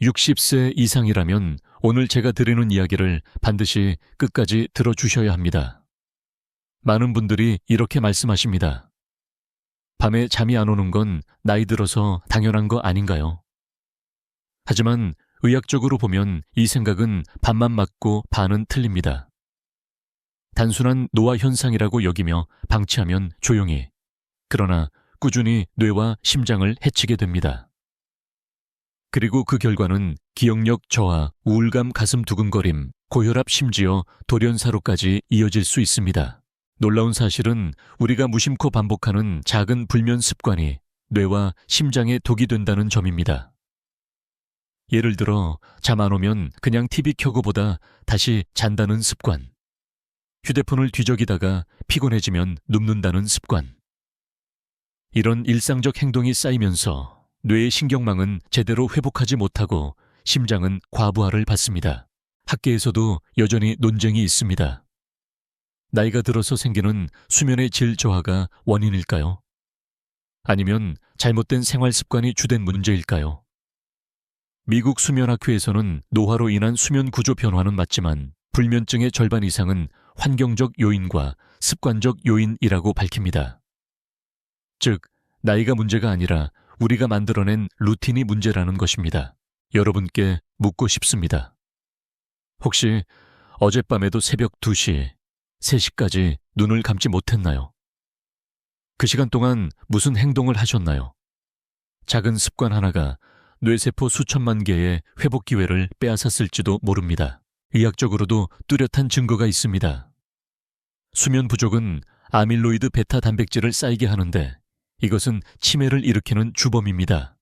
60세 이상이라면 오늘 제가 드리는 이야기를 반드시 끝까지 들어주셔야 합니다. 많은 분들이 이렇게 말씀하십니다. 밤에 잠이 안 오는 건 나이 들어서 당연한 거 아닌가요? 하지만 의학적으로 보면 이 생각은 반만 맞고 반은 틀립니다. 단순한 노화 현상이라고 여기며 방치하면 조용히, 그러나 꾸준히 뇌와 심장을 해치게 됩니다. 그리고 그 결과는 기억력 저하, 우울감, 가슴 두근거림, 고혈압, 심지어 돌연사로까지 이어질 수 있습니다. 놀라운 사실은 우리가 무심코 반복하는 작은 불면 습관이 뇌와 심장에 독이 된다는 점입니다. 예를 들어 잠 안 오면 그냥 TV 켜고 보다 다시 잔다는 습관, 휴대폰을 뒤적이다가 피곤해지면 눕는다는 습관. 이런 일상적 행동이 쌓이면서 뇌의 신경망은 제대로 회복하지 못하고 심장은 과부하를 받습니다. 학계에서도 여전히 논쟁이 있습니다. 나이가 들어서 생기는 수면의 질 저하가 원인일까요? 아니면 잘못된 생활 습관이 주된 문제일까요? 미국 수면학회에서는 노화로 인한 수면 구조 변화는 맞지만 불면증의 절반 이상은 환경적 요인과 습관적 요인이라고 밝힙니다. 즉, 나이가 문제가 아니라 우리가 만들어낸 루틴이 문제라는 것입니다. 여러분께 묻고 싶습니다. 혹시 어젯밤에도 새벽 2시, 3시까지 눈을 감지 못했나요? 그 시간 동안 무슨 행동을 하셨나요? 작은 습관 하나가 뇌세포 수천만 개의 회복 기회를 빼앗았을지도 모릅니다. 의학적으로도 뚜렷한 증거가 있습니다. 수면 부족은 아밀로이드 베타 단백질을 쌓이게 하는데 이것은 치매를 일으키는 주범입니다.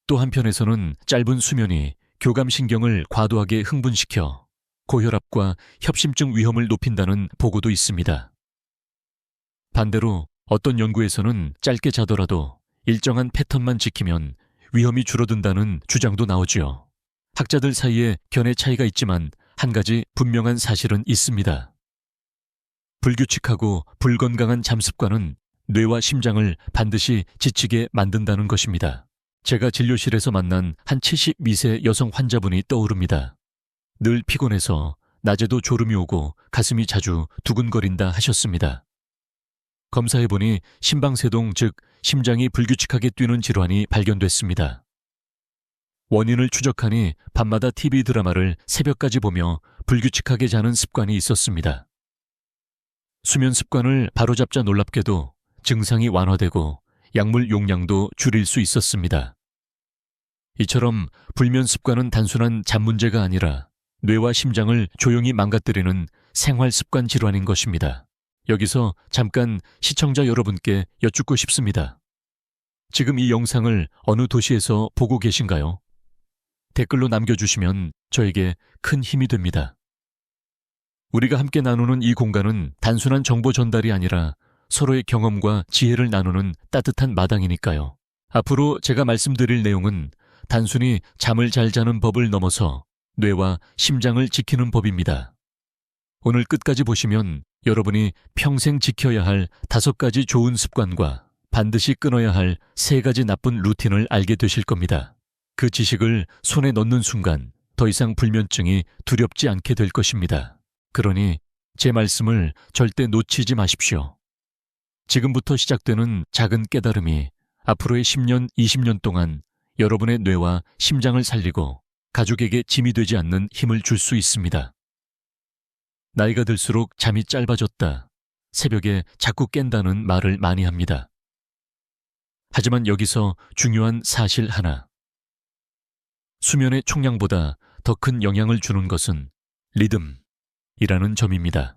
또 한편에서는 짧은 수면이 교감신경을 과도하게 흥분시켜 고혈압과 협심증 위험을 높인다는 보고도 있습니다. 반대로 어떤 연구에서는 짧게 자더라도 일정한 패턴만 지키면 위험이 줄어든다는 주장도 나오지요. 학자들 사이에 견해 차이가 있지만 한 가지 분명한 사실은 있습니다. 불규칙하고 불건강한 잠습관은 뇌와 심장을 반드시 지치게 만든다는 것입니다. 제가 진료실에서 만난 한 72세 여성 환자분이 떠오릅니다. 늘 피곤해서 낮에도 졸음이 오고 가슴이 자주 두근거린다 하셨습니다. 검사해보니 심방세동, 즉 심장이 불규칙하게 뛰는 질환이 발견됐습니다. 원인을 추적하니 밤마다 TV 드라마를 새벽까지 보며 불규칙하게 자는 습관이 있었습니다. 수면 습관을 바로잡자 놀랍게도 증상이 완화되고 약물 용량도 줄일 수 있었습니다. 이처럼 불면 습관은 단순한 잠 문제가 아니라 뇌와 심장을 조용히 망가뜨리는 생활 습관 질환인 것입니다. 여기서 잠깐 시청자 여러분께 여쭙고 싶습니다. 지금 이 영상을 어느 도시에서 보고 계신가요? 댓글로 남겨주시면 저에게 큰 힘이 됩니다. 우리가 함께 나누는 이 공간은 단순한 정보 전달이 아니라 서로의 경험과 지혜를 나누는 따뜻한 마당이니까요. 앞으로 제가 말씀드릴 내용은 단순히 잠을 잘 자는 법을 넘어서 뇌와 심장을 지키는 법입니다. 오늘 끝까지 보시면 여러분이 평생 지켜야 할 5가지 좋은 습관과 반드시 끊어야 할 3가지 나쁜 루틴을 알게 되실 겁니다. 그 지식을 손에 넣는 순간 더 이상 불면증이 두렵지 않게 될 것입니다. 그러니 제 말씀을 절대 놓치지 마십시오. 지금부터 시작되는 작은 깨달음이 앞으로의 10년, 20년 동안 여러분의 뇌와 심장을 살리고 가족에게 짐이 되지 않는 힘을 줄 수 있습니다. 나이가 들수록 잠이 짧아졌다, 새벽에 자꾸 깬다는 말을 많이 합니다. 하지만 여기서 중요한 사실 하나. 수면의 총량보다 더 큰 영향을 주는 것은 리듬이라는 점입니다.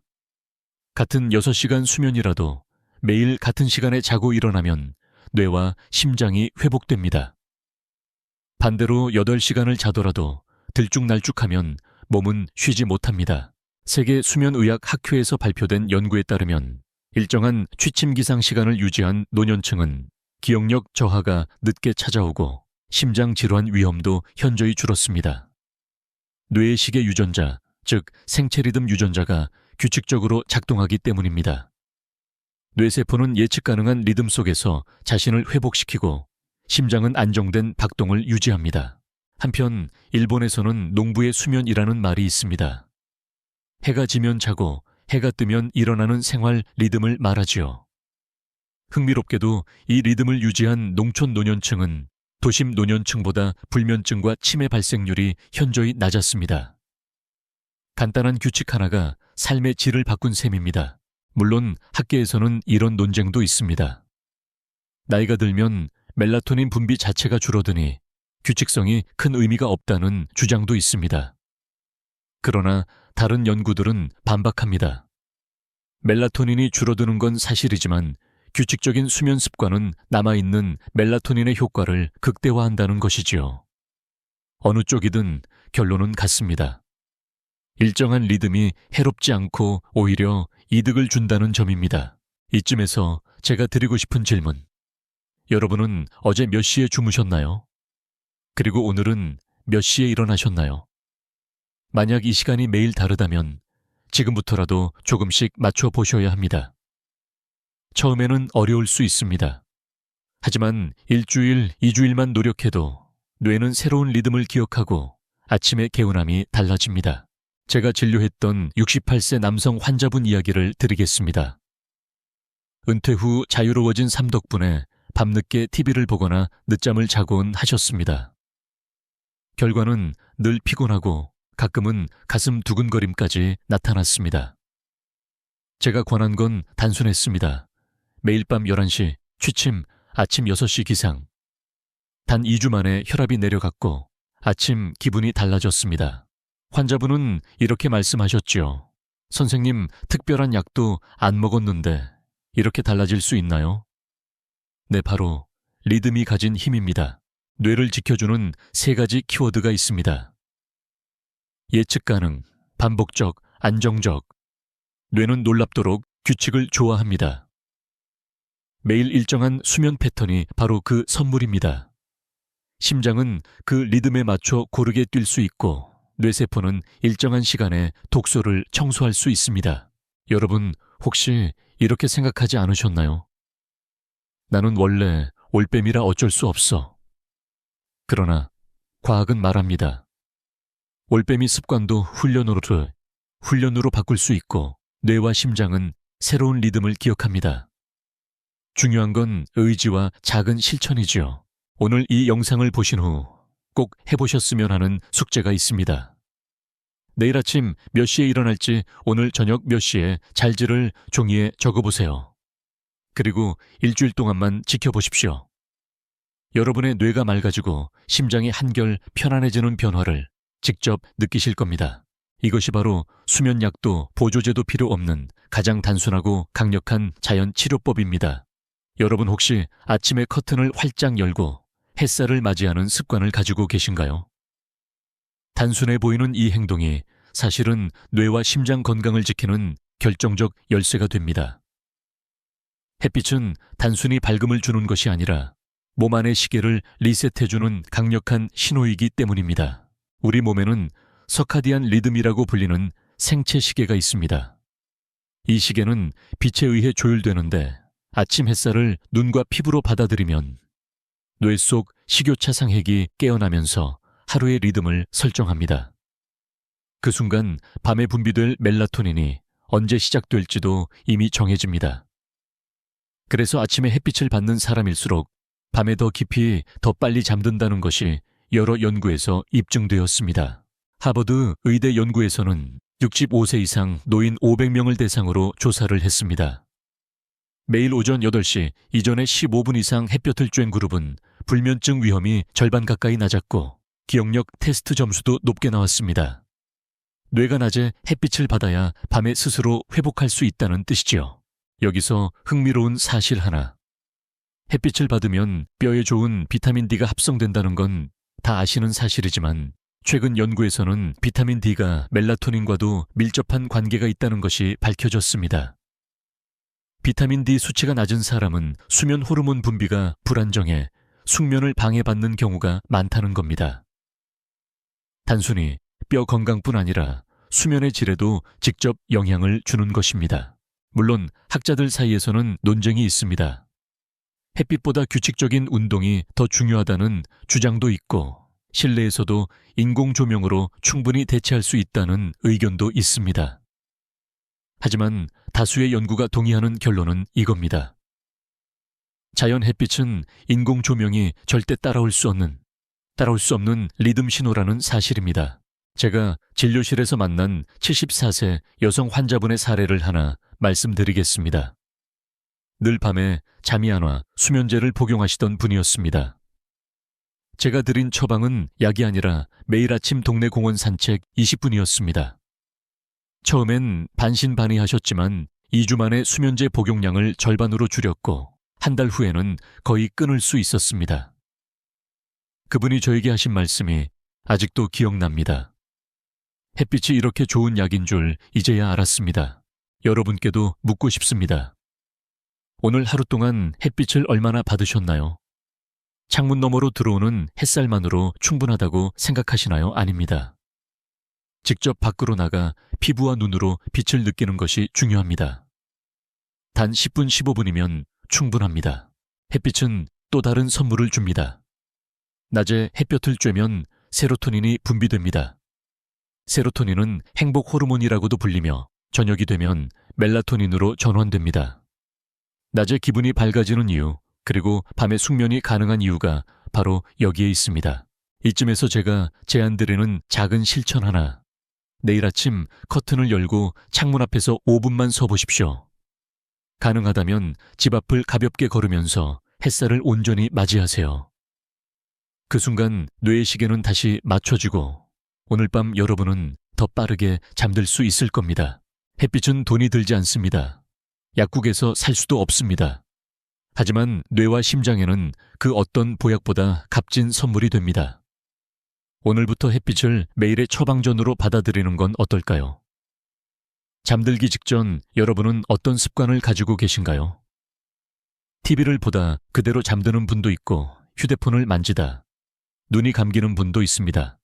같은 6시간 수면이라도 매일 같은 시간에 자고 일어나면 뇌와 심장이 회복됩니다. 반대로 8시간을 자더라도 들쭉날쭉하면 몸은 쉬지 못합니다. 세계 수면의학 학회에서 발표된 연구에 따르면 일정한 취침 기상 시간을 유지한 노년층은 기억력 저하가 늦게 찾아오고 심장 질환 위험도 현저히 줄었습니다. 뇌의 시계 유전자, 즉 생체 리듬 유전자가 규칙적으로 작동하기 때문입니다. 뇌세포는 예측 가능한 리듬 속에서 자신을 회복시키고 심장은 안정된 박동을 유지합니다. 한편 일본에서는 농부의 수면이라는 말이 있습니다. 해가 지면 자고 해가 뜨면 일어나는 생활 리듬을 말하지요. 흥미롭게도 이 리듬을 유지한 농촌 노년층은 도심 노년층보다 불면증과 치매 발생률이 현저히 낮았습니다. 간단한 규칙 하나가 삶의 질을 바꾼 셈입니다. 물론 학계에서는 이런 논쟁도 있습니다. 나이가 들면 멜라토닌 분비 자체가 줄어드니 규칙성이 큰 의미가 없다는 주장도 있습니다. 그러나 다른 연구들은 반박합니다. 멜라토닌이 줄어드는 건 사실이지만 규칙적인 수면 습관은 남아있는 멜라토닌의 효과를 극대화한다는 것이지요. 어느 쪽이든 결론은 같습니다. 일정한 리듬이 해롭지 않고 오히려 이득을 준다는 점입니다. 이쯤에서 제가 드리고 싶은 질문. 여러분은 어제 몇 시에 주무셨나요? 그리고 오늘은 몇 시에 일어나셨나요? 만약 이 시간이 매일 다르다면 지금부터라도 조금씩 맞춰 보셔야 합니다. 처음에는 어려울 수 있습니다. 하지만 일주일, 2주일만 노력해도 뇌는 새로운 리듬을 기억하고 아침의 개운함이 달라집니다. 제가 진료했던 68세 남성 환자분 이야기를 드리겠습니다. 은퇴 후 자유로워진 삶 덕분에 밤늦게 TV를 보거나 늦잠을 자곤 하셨습니다. 결과는 늘 피곤하고 가끔은 가슴 두근거림까지 나타났습니다. 제가 권한 건 단순했습니다. 매일 밤 11시, 취침, 아침 6시 기상. 단 2주 만에 혈압이 내려갔고 아침 기분이 달라졌습니다. 환자분은 이렇게 말씀하셨지요. 선생님, 특별한 약도 안 먹었는데 이렇게 달라질 수 있나요? 네, 바로 리듬이 가진 힘입니다. 뇌를 지켜주는 3가지 키워드가 있습니다. 예측 가능, 반복적, 안정적. 뇌는 놀랍도록 규칙을 좋아합니다. 매일 일정한 수면 패턴이 바로 그 선물입니다. 심장은 그 리듬에 맞춰 고르게 뛸 수 있고 뇌세포는 일정한 시간에 독소를 청소할 수 있습니다. 여러분, 혹시 이렇게 생각하지 않으셨나요? 나는 원래 올빼미라 어쩔 수 없어. 그러나 과학은 말합니다. 올빼미 습관도 훈련으로 바꿀 수 있고 뇌와 심장은 새로운 리듬을 기억합니다. 중요한 건 의지와 작은 실천이지요. 오늘 이 영상을 보신 후 꼭 해보셨으면 하는 숙제가 있습니다. 내일 아침 몇 시에 일어날지 오늘 저녁 몇 시에 잘지를 종이에 적어보세요. 그리고 일주일 동안만 지켜보십시오. 여러분의 뇌가 맑아지고 심장이 한결 편안해지는 변화를 직접 느끼실 겁니다. 이것이 바로 수면약도 보조제도 필요 없는 가장 단순하고 강력한 자연 치료법입니다. 여러분 혹시 아침에 커튼을 활짝 열고 햇살을 맞이하는 습관을 가지고 계신가요? 단순해 보이는 이 행동이 사실은 뇌와 심장 건강을 지키는 결정적 열쇠가 됩니다. 햇빛은 단순히 밝음을 주는 것이 아니라 몸 안의 시계를 리셋해주는 강력한 신호이기 때문입니다. 우리 몸에는 서카디안 리듬이라고 불리는 생체 시계가 있습니다. 이 시계는 빛에 의해 조율되는데 아침 햇살을 눈과 피부로 받아들이면 뇌 속 식요차 상핵이 깨어나면서 하루의 리듬을 설정합니다. 그 순간 밤에 분비될 멜라토닌이 언제 시작될지도 이미 정해집니다. 그래서 아침에 햇빛을 받는 사람일수록 밤에 더 깊이 더 빨리 잠든다는 것이 여러 연구에서 입증되었습니다. 하버드 의대 연구에서는 65세 이상 노인 500명을 대상으로 조사를 했습니다. 매일 오전 8시 이전에 15분 이상 햇볕을 쬐은 그룹은 불면증 위험이 절반 가까이 낮았고 기억력 테스트 점수도 높게 나왔습니다. 뇌가 낮에 햇빛을 받아야 밤에 스스로 회복할 수 있다는 뜻이지요. 여기서 흥미로운 사실 하나. 햇빛을 받으면 뼈에 좋은 비타민 D가 합성된다는 건 다 아시는 사실이지만 최근 연구에서는 비타민 D가 멜라토닌과도 밀접한 관계가 있다는 것이 밝혀졌습니다. 비타민 D 수치가 낮은 사람은 수면 호르몬 분비가 불안정해 숙면을 방해받는 경우가 많다는 겁니다. 단순히 뼈 건강뿐 아니라 수면의 질에도 직접 영향을 주는 것입니다. 물론 학자들 사이에서는 논쟁이 있습니다. 햇빛보다 규칙적인 운동이 더 중요하다는 주장도 있고 실내에서도 인공 조명으로 충분히 대체할 수 있다는 의견도 있습니다. 하지만 다수의 연구가 동의하는 결론은 이겁니다. 자연 햇빛은 인공 조명이 절대 따라올 수 없는 리듬 신호라는 사실입니다. 제가 진료실에서 만난 74세 여성 환자분의 사례를 하나 말씀드리겠습니다. 늘 밤에 잠이 안 와 수면제를 복용하시던 분이었습니다. 제가 드린 처방은 약이 아니라 매일 아침 동네 공원 산책 20분이었습니다. 처음엔 반신반의하셨지만 2주 만에 수면제 복용량을 절반으로 줄였고 한 달 후에는 거의 끊을 수 있었습니다. 그분이 저에게 하신 말씀이 아직도 기억납니다. 햇빛이 이렇게 좋은 약인 줄 이제야 알았습니다. 여러분께도 묻고 싶습니다. 오늘 하루 동안 햇빛을 얼마나 받으셨나요? 창문 너머로 들어오는 햇살만으로 충분하다고 생각하시나요? 아닙니다. 직접 밖으로 나가 피부와 눈으로 빛을 느끼는 것이 중요합니다. 단 10분, 15분이면 충분합니다. 햇빛은 또 다른 선물을 줍니다. 낮에 햇볕을 쬐면 세로토닌이 분비됩니다. 세로토닌은 행복 호르몬이라고도 불리며 저녁이 되면 멜라토닌으로 전환됩니다. 낮에 기분이 밝아지는 이유, 그리고 밤에 숙면이 가능한 이유가 바로 여기에 있습니다. 이쯤에서 제가 제안드리는 작은 실천 하나. 내일 아침 커튼을 열고 창문 앞에서 5분만 서 보십시오. 가능하다면 집 앞을 가볍게 걸으면서 햇살을 온전히 맞이하세요. 그 순간 뇌의 시계는 다시 맞춰지고 오늘 밤 여러분은 더 빠르게 잠들 수 있을 겁니다. 햇빛은 돈이 들지 않습니다. 약국에서 살 수도 없습니다. 하지만 뇌와 심장에는 그 어떤 보약보다 값진 선물이 됩니다. 오늘부터 햇빛을 매일의 처방전으로 받아들이는 건 어떨까요? 잠들기 직전 여러분은 어떤 습관을 가지고 계신가요? TV를 보다 그대로 잠드는 분도 있고 휴대폰을 만지다 눈이 감기는 분도 있습니다.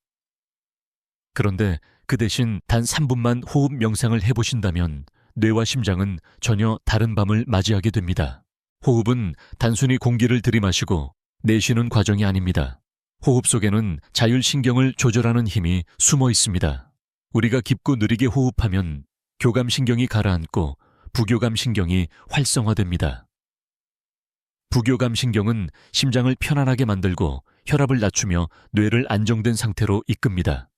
그런데 그 대신 단 3분만 호흡 명상을 해보신다면 뇌와 심장은 전혀 다른 밤을 맞이하게 됩니다. 호흡은 단순히 공기를 들이마시고 내쉬는 과정이 아닙니다. 호흡 속에는 자율신경을 조절하는 힘이 숨어 있습니다. 우리가 깊고 느리게 호흡하면 교감신경이 가라앉고 부교감신경이 활성화됩니다. 부교감신경은 심장을 편안하게 만들고 혈압을 낮추며 뇌를 안정된 상태로 이끕니다.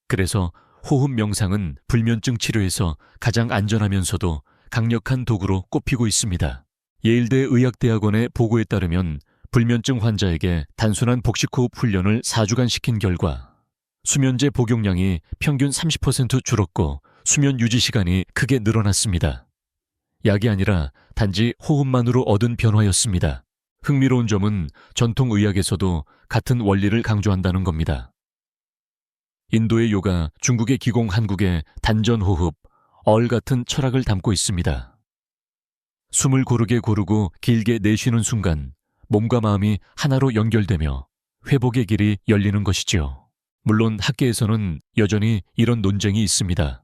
그래서 호흡 명상은 불면증 치료에서 가장 안전하면서도 강력한 도구로 꼽히고 있습니다. 예일대 의학대학원의 보고에 따르면 불면증 환자에게 단순한 복식호흡 훈련을 4주간 시킨 결과 수면제 복용량이 평균 30% 줄었고 수면 유지 시간이 크게 늘어났습니다. 약이 아니라 단지 호흡만으로 얻은 변화였습니다. 흥미로운 점은 전통 의학에서도 같은 원리를 강조한다는 겁니다. 인도의 요가, 중국의 기공, 한국의 단전호흡, 얼 같은 철학을 담고 있습니다. 숨을 고르고 길게 내쉬는 순간 몸과 마음이 하나로 연결되며 회복의 길이 열리는 것이지요. 물론 학계에서는 여전히 이런 논쟁이 있습니다.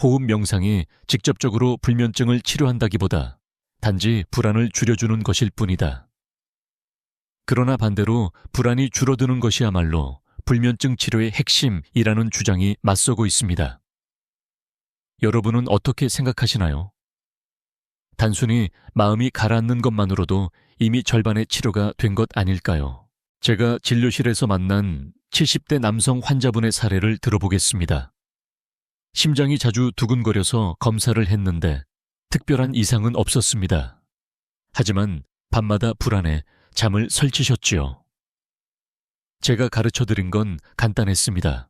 호흡 명상이 직접적으로 불면증을 치료한다기보다 단지 불안을 줄여주는 것일 뿐이다. 그러나 반대로 불안이 줄어드는 것이야말로 불면증 치료의 핵심이라는 주장이 맞서고 있습니다. 여러분은 어떻게 생각하시나요? 단순히 마음이 가라앉는 것만으로도 이미 절반의 치료가 된 것 아닐까요? 제가 진료실에서 만난 70대 남성 환자분의 사례를 들어보겠습니다. 심장이 자주 두근거려서 검사를 했는데 특별한 이상은 없었습니다. 하지만 밤마다 불안해 잠을 설치셨지요. 제가 가르쳐드린 건 간단했습니다.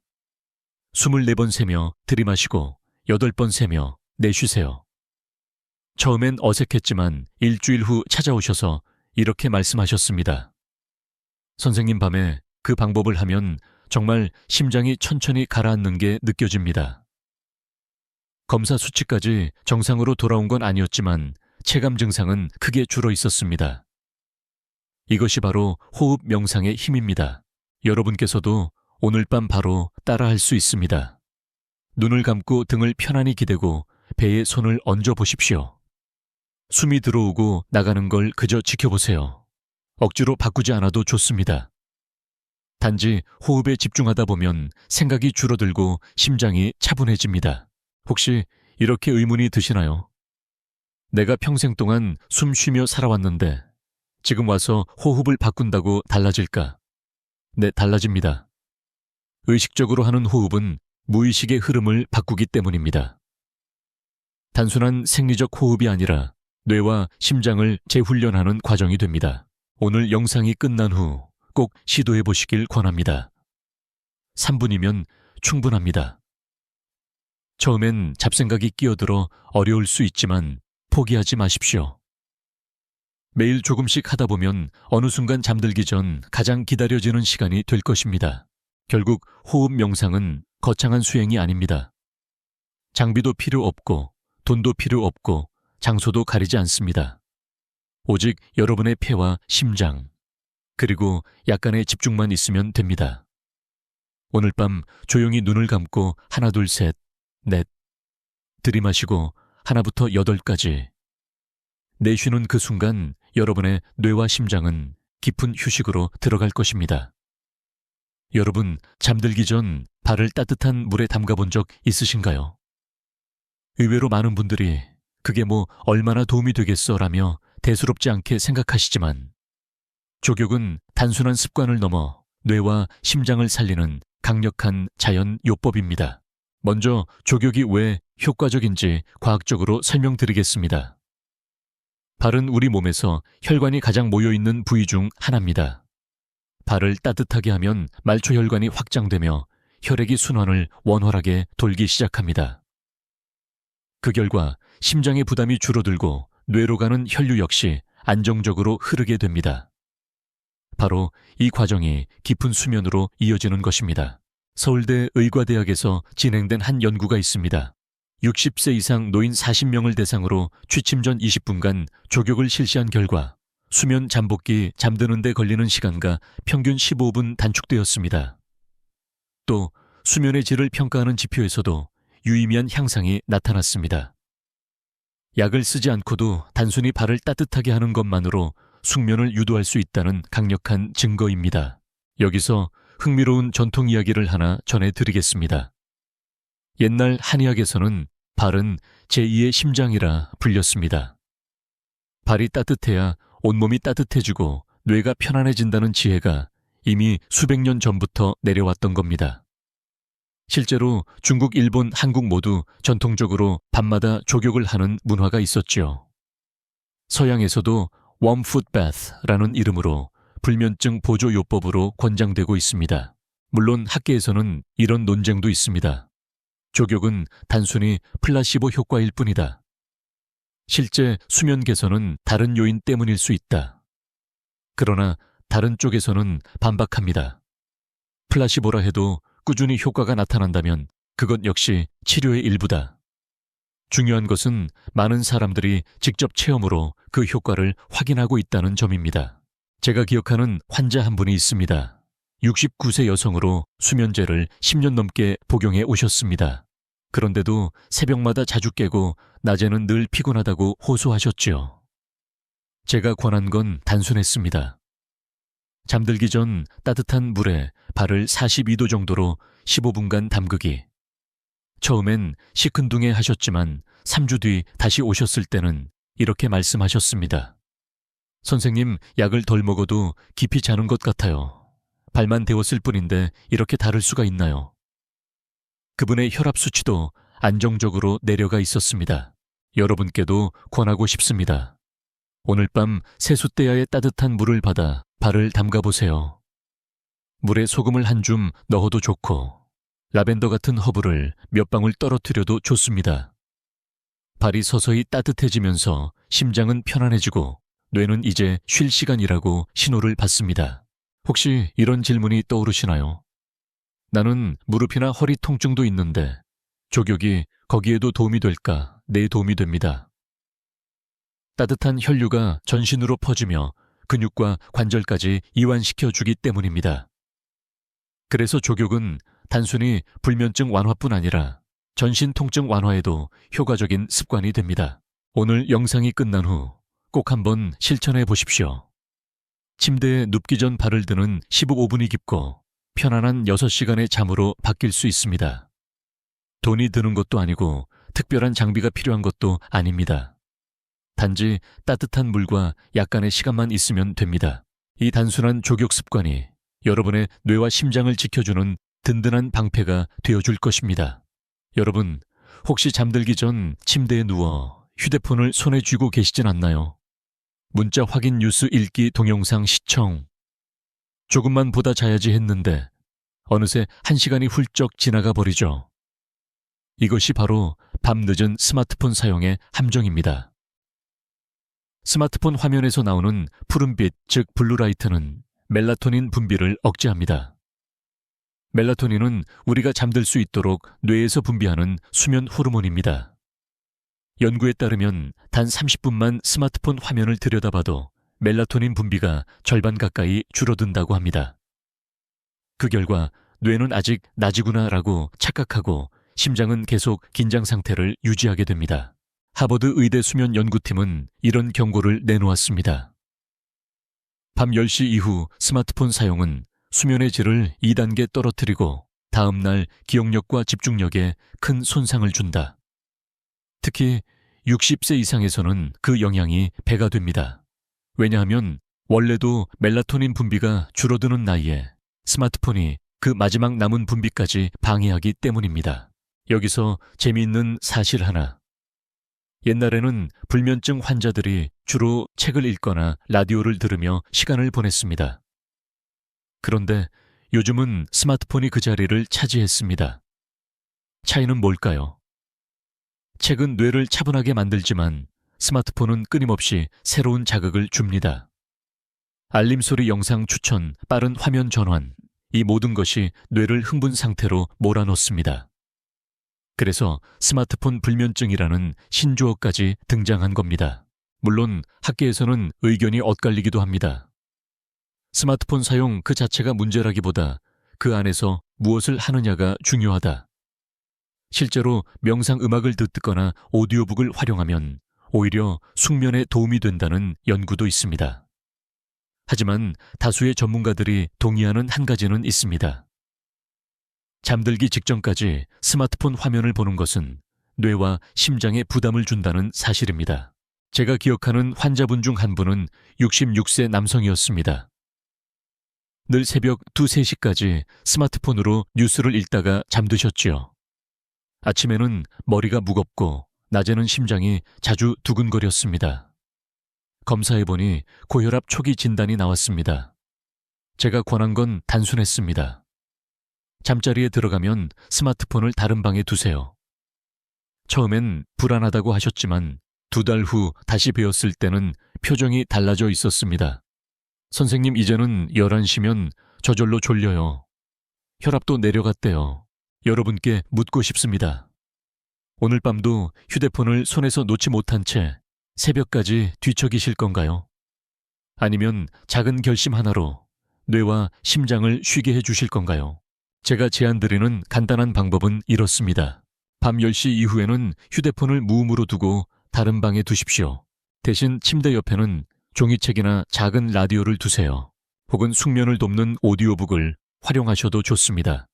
24번 세며 들이마시고 8번 세며 내쉬세요. 처음엔 어색했지만 일주일 후 찾아오셔서 이렇게 말씀하셨습니다. 선생님, 밤에 그 방법을 하면 정말 심장이 천천히 가라앉는 게 느껴집니다. 검사 수치까지 정상으로 돌아온 건 아니었지만 체감 증상은 크게 줄어 있었습니다. 이것이 바로 호흡 명상의 힘입니다. 여러분께서도 오늘 밤 바로 따라할 수 있습니다. 눈을 감고 등을 편안히 기대고 배에 손을 얹어 보십시오. 숨이 들어오고 나가는 걸 그저 지켜보세요. 억지로 바꾸지 않아도 좋습니다. 단지 호흡에 집중하다 보면 생각이 줄어들고 심장이 차분해집니다. 혹시 이렇게 의문이 드시나요? 내가 평생 동안 숨 쉬며 살아왔는데 지금 와서 호흡을 바꾼다고 달라질까? 네, 달라집니다. 의식적으로 하는 호흡은 무의식의 흐름을 바꾸기 때문입니다. 단순한 생리적 호흡이 아니라 뇌와 심장을 재훈련하는 과정이 됩니다. 오늘 영상이 끝난 후 꼭 시도해 보시길 권합니다. 3분이면 충분합니다. 처음엔 잡생각이 끼어들어 어려울 수 있지만 포기하지 마십시오. 매일 조금씩 하다 보면 어느 순간 잠들기 전 가장 기다려지는 시간이 될 것입니다. 결국 호흡 명상은 거창한 수행이 아닙니다. 장비도 필요 없고 돈도 필요 없고 장소도 가리지 않습니다. 오직 여러분의 폐와 심장, 그리고 약간의 집중만 있으면 됩니다. 오늘 밤 조용히 눈을 감고 하나, 둘, 셋, 넷 들이마시고 하나부터 8까지 내쉬는 그 순간 여러분의 뇌와 심장은 깊은 휴식으로 들어갈 것입니다. 여러분, 잠들기 전 발을 따뜻한 물에 담가 본 적 있으신가요? 의외로 많은 분들이 그게 뭐 얼마나 도움이 되겠어 라며 대수롭지 않게 생각하시지만 조격은 단순한 습관을 넘어 뇌와 심장을 살리는 강력한 자연 요법입니다. 먼저 조격이 왜 효과적인지 과학적으로 설명드리겠습니다. 발은 우리 몸에서 혈관이 가장 모여있는 부위 중 하나입니다. 발을 따뜻하게 하면 말초혈관이 확장되며 혈액이 순환을 원활하게 돌기 시작합니다. 그 결과 심장의 부담이 줄어들고 뇌로 가는 혈류 역시 안정적으로 흐르게 됩니다. 바로 이 과정이 깊은 수면으로 이어지는 것입니다. 서울대 의과대학에서 진행된 한 연구가 있습니다. 60세 이상 노인 40명을 대상으로 취침 전 20분간 조격을 실시한 결과 수면 잠복기 잠드는 데 걸리는 시간과 평균 15분 단축되었습니다. 또 수면의 질을 평가하는 지표에서도 유의미한 향상이 나타났습니다. 약을 쓰지 않고도 단순히 발을 따뜻하게 하는 것만으로 숙면을 유도할 수 있다는 강력한 증거입니다. 여기서 흥미로운 전통 이야기를 하나 전해드리겠습니다. 옛날 한의학에서는 발은 제2의 심장이라 불렸습니다. 발이 따뜻해야 온몸이 따뜻해지고 뇌가 편안해진다는 지혜가 이미 수백 년 전부터 내려왔던 겁니다. 실제로 중국, 일본, 한국 모두 전통적으로 밤마다 조격을 하는 문화가 있었지요. 서양에서도 웜풋 바스라는 이름으로 불면증 보조 요법으로 권장되고 있습니다. 물론 학계에서는 이런 논쟁도 있습니다. 조격은 단순히 플라시보 효과일 뿐이다. 실제 수면 개선은 다른 요인 때문일 수 있다. 그러나 다른 쪽에서는 반박합니다. 플라시보라 해도 꾸준히 효과가 나타난다면 그것 역시 치료의 일부다. 중요한 것은 많은 사람들이 직접 체험으로 그 효과를 확인하고 있다는 점입니다. 제가 기억하는 환자 한 분이 있습니다. 69세 여성으로 수면제를 10년 넘게 복용해 오셨습니다. 그런데도 새벽마다 자주 깨고 낮에는 늘 피곤하다고 호소하셨지요. 제가 권한 건 단순했습니다. 잠들기 전 따뜻한 물에 발을 42도 정도로 15분간 담그기. 처음엔 시큰둥해 하셨지만 3주 뒤 다시 오셨을 때는 이렇게 말씀하셨습니다. 선생님, 약을 덜 먹어도 깊이 자는 것 같아요. 발만 데웠을 뿐인데 이렇게 다를 수가 있나요? 그분의 혈압 수치도 안정적으로 내려가 있었습니다. 여러분께도 권하고 싶습니다. 오늘 밤 세숫대야에 따뜻한 물을 받아 발을 담가보세요. 물에 소금을 한 줌 넣어도 좋고 라벤더 같은 허브를 몇 방울 떨어뜨려도 좋습니다. 발이 서서히 따뜻해지면서 심장은 편안해지고 뇌는 이제 쉴 시간이라고 신호를 받습니다. 혹시 이런 질문이 떠오르시나요? 나는 무릎이나 허리 통증도 있는데 조격이 거기에도 도움이 될까? 네, 도움이 됩니다. 따뜻한 혈류가 전신으로 퍼지며 근육과 관절까지 이완시켜 주기 때문입니다. 그래서 조격은 단순히 불면증 완화뿐 아니라 전신 통증 완화에도 효과적인 습관이 됩니다. 오늘 영상이 끝난 후 꼭 한번 실천해 보십시오. 침대에 눕기 전 발을 드는 15분이 깊고 편안한 6시간의 잠으로 바뀔 수 있습니다. 돈이 드는 것도 아니고 특별한 장비가 필요한 것도 아닙니다. 단지 따뜻한 물과 약간의 시간만 있으면 됩니다. 이 단순한 조격 습관이 여러분의 뇌와 심장을 지켜주는 든든한 방패가 되어줄 것입니다. 여러분, 혹시 잠들기 전 침대에 누워 휴대폰을 손에 쥐고 계시진 않나요? 문자 확인, 뉴스 읽기, 동영상 시청. 조금만 보다 자야지 했는데 어느새 1시간이 훌쩍 지나가 버리죠. 이것이 바로 밤늦은 스마트폰 사용의 함정입니다. 스마트폰 화면에서 나오는 푸른빛, 즉 블루라이트는 멜라토닌 분비를 억제합니다. 멜라토닌은 우리가 잠들 수 있도록 뇌에서 분비하는 수면 호르몬입니다. 연구에 따르면 단 30분만 스마트폰 화면을 들여다봐도 멜라토닌 분비가 절반 가까이 줄어든다고 합니다. 그 결과 뇌는 아직 낮이구나라고 착각하고 심장은 계속 긴장 상태를 유지하게 됩니다. 하버드 의대 수면 연구팀은 이런 경고를 내놓았습니다. 밤 10시 이후 스마트폰 사용은 수면의 질을 2단계 떨어뜨리고 다음 날 기억력과 집중력에 큰 손상을 준다. 특히 60세 이상에서는 그 영향이 배가 됩니다. 왜냐하면 원래도 멜라토닌 분비가 줄어드는 나이에 스마트폰이 그 마지막 남은 분비까지 방해하기 때문입니다. 여기서 재미있는 사실 하나. 옛날에는 불면증 환자들이 주로 책을 읽거나 라디오를 들으며 시간을 보냈습니다. 그런데 요즘은 스마트폰이 그 자리를 차지했습니다. 차이는 뭘까요? 책은 뇌를 차분하게 만들지만 스마트폰은 끊임없이 새로운 자극을 줍니다. 알림 소리, 영상 추천, 빠른 화면 전환, 이 모든 것이 뇌를 흥분 상태로 몰아넣습니다. 그래서 스마트폰 불면증이라는 신조어까지 등장한 겁니다. 물론 학계에서는 의견이 엇갈리기도 합니다. 스마트폰 사용 그 자체가 문제라기보다 그 안에서 무엇을 하느냐가 중요하다. 실제로 명상 음악을 듣거나 오디오북을 활용하면 오히려 숙면에 도움이 된다는 연구도 있습니다. 하지만 다수의 전문가들이 동의하는 한 가지는 있습니다. 잠들기 직전까지 스마트폰 화면을 보는 것은 뇌와 심장에 부담을 준다는 사실입니다. 제가 기억하는 환자분 중 한 분은 66세 남성이었습니다. 늘 새벽 2, 3시까지 스마트폰으로 뉴스를 읽다가 잠드셨지요. 아침에는 머리가 무겁고 낮에는 심장이 자주 두근거렸습니다. 검사해보니 고혈압 초기 진단이 나왔습니다. 제가 권한 건 단순했습니다. 잠자리에 들어가면 스마트폰을 다른 방에 두세요. 처음엔 불안하다고 하셨지만 2달 후 다시 배웠을 때는 표정이 달라져 있었습니다. 선생님, 이제는 11시면 저절로 졸려요. 혈압도 내려갔대요. 여러분께 묻고 싶습니다. 오늘 밤도 휴대폰을 손에서 놓지 못한 채 새벽까지 뒤척이실 건가요? 아니면 작은 결심 하나로 뇌와 심장을 쉬게 해주실 건가요? 제가 제안드리는 간단한 방법은 이렇습니다. 밤 10시 이후에는 휴대폰을 무음으로 두고 다른 방에 두십시오. 대신 침대 옆에는 종이책이나 작은 라디오를 두세요. 혹은 숙면을 돕는 오디오북을 활용하셔도 좋습니다.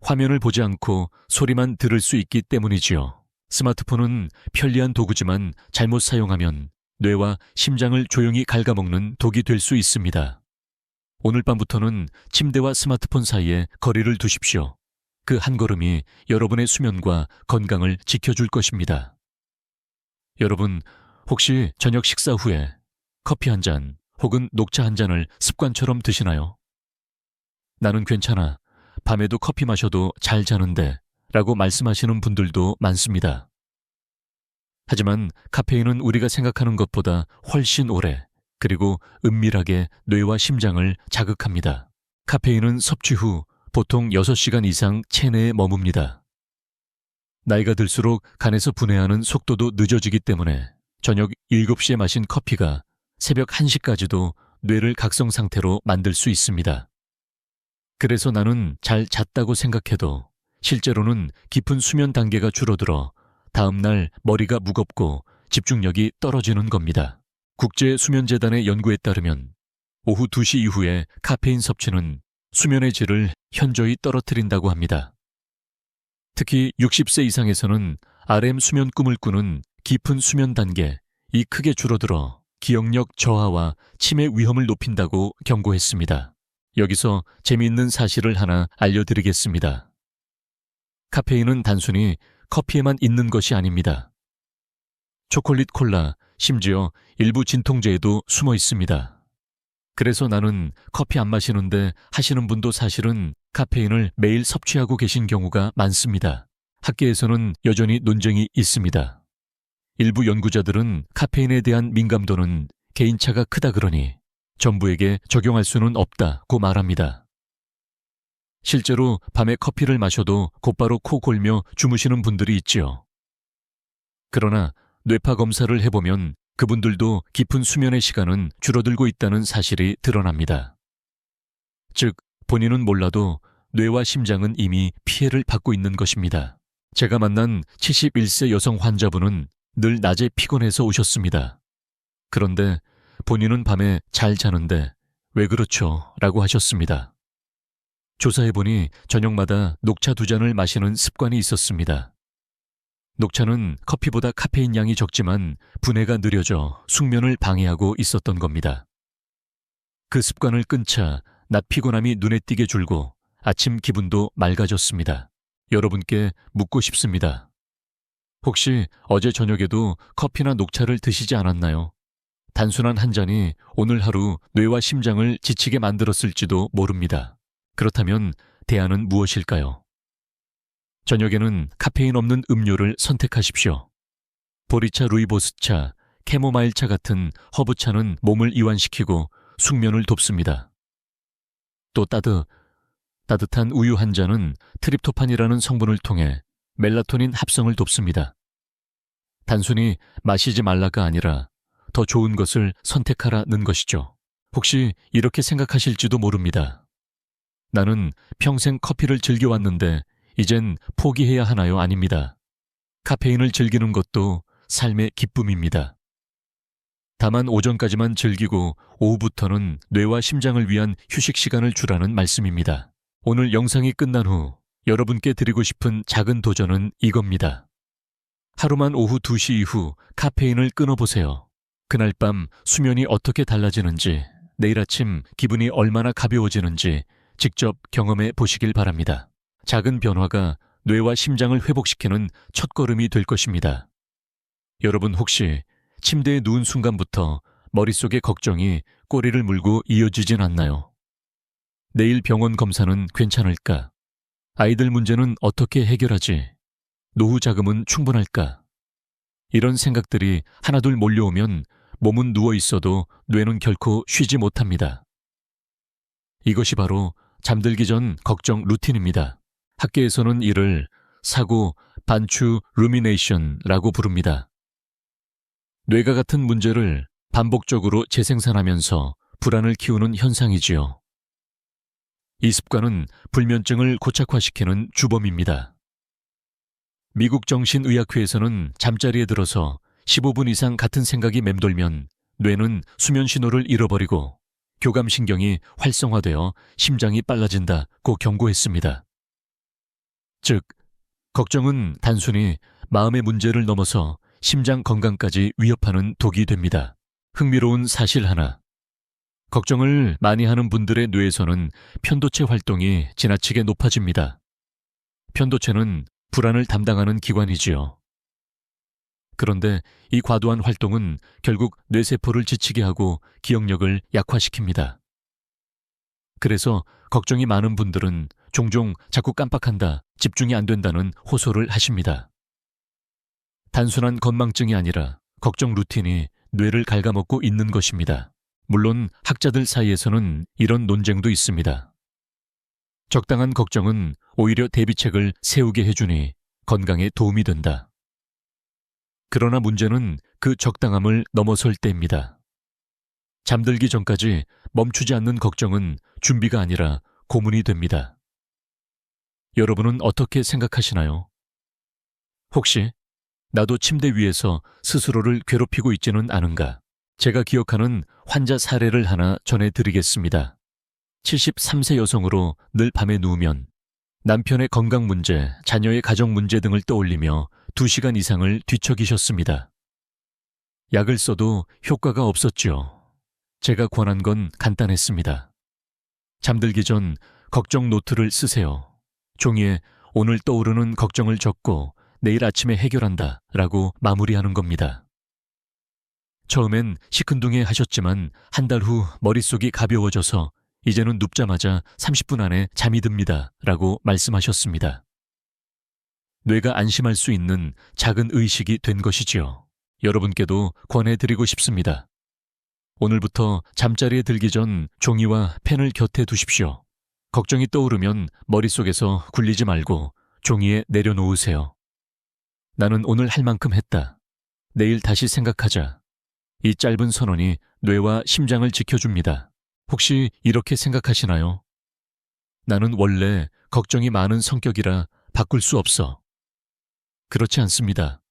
화면을 보지 않고 소리만 들을 수 있기 때문이지요. 스마트폰은 편리한 도구지만 잘못 사용하면 뇌와 심장을 조용히 갉아먹는 독이 될 수 있습니다. 오늘 밤부터는 침대와 스마트폰 사이에 거리를 두십시오. 그 한 걸음이 여러분의 수면과 건강을 지켜줄 것입니다. 여러분, 혹시 저녁 식사 후에 커피 한 잔 혹은 녹차 한 잔을 습관처럼 드시나요? 나는 괜찮아. 밤에도 커피 마셔도 잘 자는데 라고 말씀하시는 분들도 많습니다. 하지만 카페인은 우리가 생각하는 것보다 훨씬 오래 그리고 은밀하게 뇌와 심장을 자극합니다. 카페인은 섭취 후 보통 6시간 이상 체내에 머뭅니다. 나이가 들수록 간에서 분해하는 속도도 늦어지기 때문에 저녁 7시에 마신 커피가 새벽 1시까지도 뇌를 각성 상태로 만들 수 있습니다. 그래서 나는 잘 잤다고 생각해도 실제로는 깊은 수면 단계가 줄어들어 다음날 머리가 무겁고 집중력이 떨어지는 겁니다. 국제수면재단의 연구에 따르면 오후 2시 이후에 카페인 섭취는 수면의 질을 현저히 떨어뜨린다고 합니다. 특히 60세 이상에서는 REM 수면 꿈을 꾸는 깊은 수면 단계, 이 크게 줄어들어 기억력 저하와 치매 위험을 높인다고 경고했습니다. 여기서 재미있는 사실을 하나 알려드리겠습니다. 카페인은 단순히 커피에만 있는 것이 아닙니다. 초콜릿, 콜라, 심지어 일부 진통제에도 숨어 있습니다. 그래서 나는 커피 안 마시는데 하시는 분도 사실은 카페인을 매일 섭취하고 계신 경우가 많습니다. 학계에서는 여전히 논쟁이 있습니다. 일부 연구자들은 카페인에 대한 민감도는 개인차가 크다 그러니 전부에게 적용할 수는 없다고 말합니다. 실제로 밤에 커피를 마셔도 곧바로 코 골며 주무시는 분들이 있지요. 그러나 뇌파 검사를 해보면 그분들도 깊은 수면의 시간은 줄어들고 있다는 사실이 드러납니다. 즉, 본인은 몰라도 뇌와 심장은 이미 피해를 받고 있는 것입니다. 제가 만난 71세 여성 환자분은 늘 낮에 피곤해서 오셨습니다. 그런데 본인은 밤에 잘 자는데 왜 그렇죠? 라고 하셨습니다. 조사해보니 저녁마다 녹차 2잔을 마시는 습관이 있었습니다. 녹차는 커피보다 카페인 양이 적지만 분해가 느려져 숙면을 방해하고 있었던 겁니다. 그 습관을 끊자 낮 피곤함이 눈에 띄게 줄고 아침 기분도 맑아졌습니다. 여러분께 묻고 싶습니다. 혹시 어제 저녁에도 커피나 녹차를 드시지 않았나요? 단순한 한 잔이 오늘 하루 뇌와 심장을 지치게 만들었을지도 모릅니다. 그렇다면 대안은 무엇일까요? 저녁에는 카페인 없는 음료를 선택하십시오. 보리차, 루이보스차, 캐모마일차 같은 허브차는 몸을 이완시키고 숙면을 돕습니다. 또 따뜻한 우유 한 잔은 트립토판이라는 성분을 통해 멜라토닌 합성을 돕습니다. 단순히 마시지 말라가 아니라 더 좋은 것을 선택하라는 것이죠. 혹시 이렇게 생각하실지도 모릅니다. 나는 평생 커피를 즐겨왔는데 이젠 포기해야 하나요? 아닙니다. 카페인을 즐기는 것도 삶의 기쁨입니다. 다만 오전까지만 즐기고 오후부터는 뇌와 심장을 위한 휴식 시간을 주라는 말씀입니다. 오늘 영상이 끝난 후 여러분께 드리고 싶은 작은 도전은 이겁니다. 하루만 오후 2시 이후 카페인을 끊어보세요. 그날 밤 수면이 어떻게 달라지는지, 내일 아침 기분이 얼마나 가벼워지는지 직접 경험해 보시길 바랍니다. 작은 변화가 뇌와 심장을 회복시키는 첫걸음이 될 것입니다. 여러분 혹시 침대에 누운 순간부터 머릿속의 걱정이 꼬리를 물고 이어지진 않나요? 내일 병원 검사는 괜찮을까? 아이들 문제는 어떻게 해결하지? 노후 자금은 충분할까? 이런 생각들이 하나둘 몰려오면 몸은 누워 있어도 뇌는 결코 쉬지 못합니다. 이것이 바로 잠들기 전 걱정 루틴입니다. 학계에서는 이를 사고 반추 루미네이션라고 부릅니다. 뇌가 같은 문제를 반복적으로 재생산하면서 불안을 키우는 현상이지요. 이 습관은 불면증을 고착화시키는 주범입니다. 미국 정신의학회에서는 잠자리에 들어서 15분 이상 같은 생각이 맴돌면 뇌는 수면 신호를 잃어버리고 교감신경이 활성화되어 심장이 빨라진다고 경고했습니다. 즉, 걱정은 단순히 마음의 문제를 넘어서 심장 건강까지 위협하는 독이 됩니다. 흥미로운 사실 하나. 걱정을 많이 하는 분들의 뇌에서는 편도체 활동이 지나치게 높아집니다. 편도체는 불안을 담당하는 기관이지요. 그런데 이 과도한 활동은 결국 뇌세포를 지치게 하고 기억력을 약화시킵니다. 그래서 걱정이 많은 분들은 종종 자꾸 깜빡한다, 집중이 안 된다는 호소를 하십니다. 단순한 건망증이 아니라 걱정 루틴이 뇌를 갉아먹고 있는 것입니다. 물론 학자들 사이에서는 이런 논쟁도 있습니다. 적당한 걱정은 오히려 대비책을 세우게 해주니 건강에 도움이 된다. 그러나 문제는 그 적당함을 넘어설 때입니다. 잠들기 전까지 멈추지 않는 걱정은 준비가 아니라 고문이 됩니다. 여러분은 어떻게 생각하시나요? 혹시 나도 침대 위에서 스스로를 괴롭히고 있지는 않은가? 제가 기억하는 환자 사례를 하나 전해드리겠습니다. 73세 여성으로 늘 밤에 누우면 남편의 건강 문제, 자녀의 가정 문제 등을 떠올리며 2시간 이상을 뒤척이셨습니다. 약을 써도 효과가 없었죠. 제가 권한 건 간단했습니다. 잠들기 전 걱정 노트를 쓰세요. 종이에 오늘 떠오르는 걱정을 적고 내일 아침에 해결한다 라고 마무리하는 겁니다. 처음엔 시큰둥해 하셨지만 한 달 후 머릿속이 가벼워져서 이제는 눕자마자 30분 안에 잠이 듭니다 라고 말씀하셨습니다. 뇌가 안심할 수 있는 작은 의식이 된 것이지요. 여러분께도 권해드리고 싶습니다. 오늘부터 잠자리에 들기 전 종이와 펜을 곁에 두십시오. 걱정이 떠오르면 머릿속에서 굴리지 말고 종이에 내려놓으세요. 나는 오늘 할 만큼 했다. 내일 다시 생각하자. 이 짧은 선언이 뇌와 심장을 지켜줍니다. 혹시 이렇게 생각하시나요? 나는 원래 걱정이 많은 성격이라 바꿀 수 없어. 그렇지 않습니다.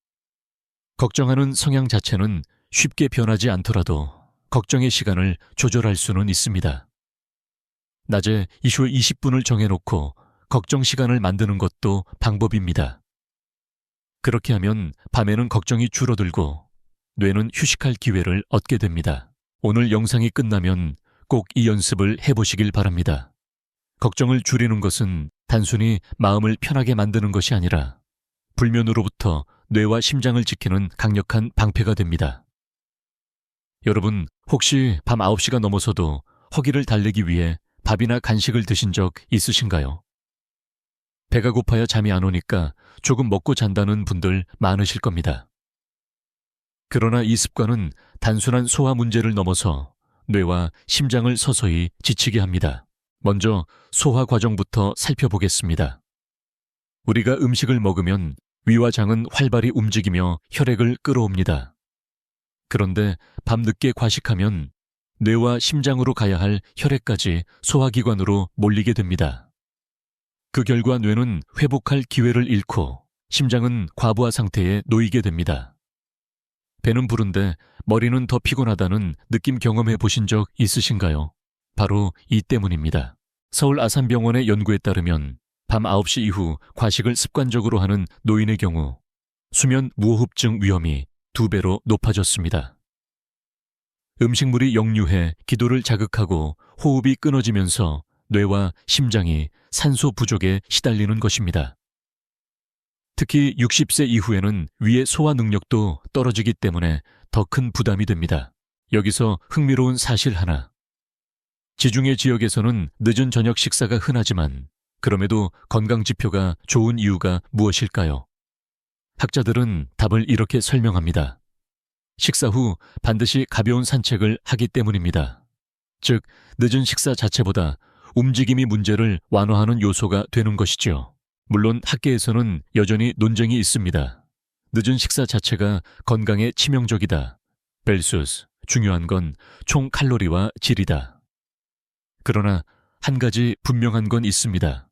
걱정하는 성향 자체는 쉽게 변하지 않더라도 걱정의 시간을 조절할 수는 있습니다. 낮에 이슈 20분을 정해놓고 걱정 시간을 만드는 것도 방법입니다. 그렇게 하면 밤에는 걱정이 줄어들고 뇌는 휴식할 기회를 얻게 됩니다. 오늘 영상이 끝나면 꼭 이 연습을 해보시길 바랍니다. 걱정을 줄이는 것은 단순히 마음을 편하게 만드는 것이 아니라 불면으로부터 뇌와 심장을 지키는 강력한 방패가 됩니다. 여러분, 혹시 밤 9시가 넘어서도 허기를 달래기 위해 밥이나 간식을 드신 적 있으신가요? 배가 고파야 잠이 안 오니까 조금 먹고 잔다는 분들 많으실 겁니다. 그러나 이 습관은 단순한 소화 문제를 넘어서 뇌와 심장을 서서히 지치게 합니다. 먼저 소화 과정부터 살펴보겠습니다. 우리가 음식을 먹으면 위와 장은 활발히 움직이며 혈액을 끌어옵니다. 그런데 밤늦게 과식하면 뇌와 심장으로 가야 할 혈액까지 소화기관으로 몰리게 됩니다. 그 결과 뇌는 회복할 기회를 잃고 심장은 과부하 상태에 놓이게 됩니다. 배는 부른데 머리는 더 피곤하다는 느낌 경험해 보신 적 있으신가요? 바로 이 때문입니다. 서울 아산병원의 연구에 따르면 밤 9시 이후 과식을 습관적으로 하는 노인의 경우 수면 무호흡증 위험이 2배로 높아졌습니다. 음식물이 역류해 기도를 자극하고 호흡이 끊어지면서 뇌와 심장이 산소 부족에 시달리는 것입니다. 특히 60세 이후에는 위의 소화 능력도 떨어지기 때문에 더 큰 부담이 됩니다. 여기서 흥미로운 사실 하나. 지중해 지역에서는 늦은 저녁 식사가 흔하지만 그럼에도 건강 지표가 좋은 이유가 무엇일까요? 학자들은 답을 이렇게 설명합니다. 식사 후 반드시 가벼운 산책을 하기 때문입니다. 즉, 늦은 식사 자체보다 움직임이 문제를 완화하는 요소가 되는 것이죠. 물론 학계에서는 여전히 논쟁이 있습니다. 늦은 식사 자체가 건강에 치명적이다. 벨수스, 중요한 건 총 칼로리와 질이다. 그러나 한 가지 분명한 건 있습니다.